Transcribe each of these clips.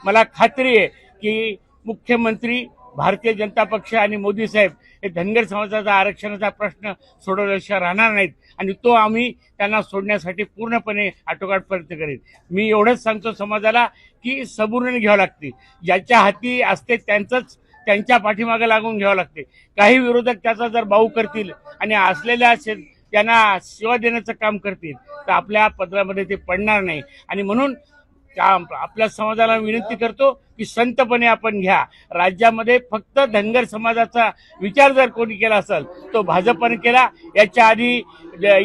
मला खात्री आहे की मुख्यमंत्री भारतीय जनता पक्ष आणि मोदी साहेब हे धनगर समाजाचा आरक्षणाचा प्रश्न सोडवल्याशिवाय राहणार नाहीत आणि तो आम्ही त्यांना सोडण्यासाठी पूर्णपणे आटोकाट प्रयत्न करेन। मी एवढंच सांगतो समाजाला की सबुरीने घ्यावं लागते, ज्याच्या हाती असते त्यांच्या पाठीमागे लागून घ्यावं लागते। काही विरोधक त्याचा जर बाऊ करतील आणि असलेल्या त्यांना सेवा देण्याचं काम करतील तर आपल्या पदरामध्ये ते पडणार नाही आणि म्हणून आपल्या समाजाला विनंती करतो की संतपणे आपण घ्या। राज्यामध्ये फक्त धनगर समाजाचा विचार जर कोणी केला असेल तो भाजपने केला। याच्या आधी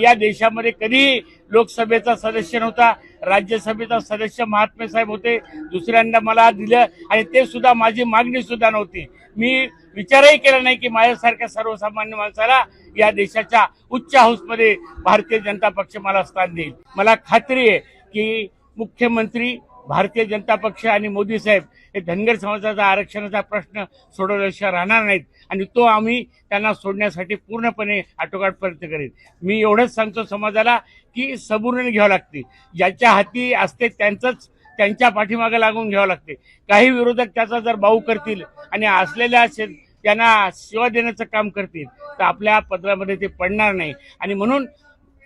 या देशामध्ये कधी लोकसभेचा सदस्य नव्हता, राज्यसभेचा सदस्य महात्मे साहेब होते, दुसऱ्यांदा मला दिलं आणि ते सुद्धा माझी मागणी सुद्धा नव्हती। मी विचारही केला नाही की माझ्यासारख्या सर्वसामान्य माणसाला या देशाच्या उच्च हाऊसमध्ये भारतीय जनता पक्ष मला स्थान देईल। मला खात्री आहे की मुख्यमंत्री भारतीय जनता पक्ष आणि मोदी साहेब हे धनगर समाजाचा आरक्षणाचा प्रश्न सोडवल्याशिवाय राहणार नाहीत आणि तो आम्ही त्यांना सोडण्यासाठी पूर्णपणे आटोकाट प्रयत्न करेन। मी एवढंच सांगतो समाजाला की सबुरीने घ्यावं लागते, ज्याच्या हाती असते त्यांच्या पाठीमागे लागून घ्यावं लागते। काही विरोधक त्याचा जर बाऊ करतील आणि असलेल्या त्यांना सेवा देण्याचं काम करतील तर आपल्या पदरामध्ये ते पडणार नाही आणि म्हणून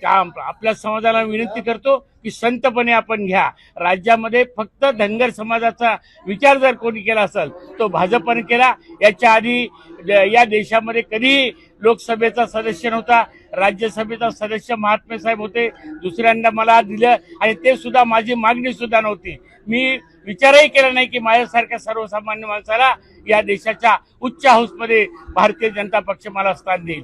आपल्या समाजाला विनंती करतो की संतपणे आपण घ्या। राज्यामध्ये फक्त धनगर समाजाचा विचार जर कोणी केला असेल तो भाजपने केला। याच्या आधी या देशामध्ये कधी लोकसभेचा सदस्य नव्हता, राज्यसभेचा सदस्य महात्मे साहेब होते, दुसऱ्यांदा मला दिलं आणि ते सुद्धा माझी मागणी सुद्धा नव्हती। मी विचारही केला नाही की माझ्यासारख्या सर्वसामान्य माणसाला या देशाच्या उच्च हाऊसमध्ये भारतीय जनता पक्ष मला स्थान देईल।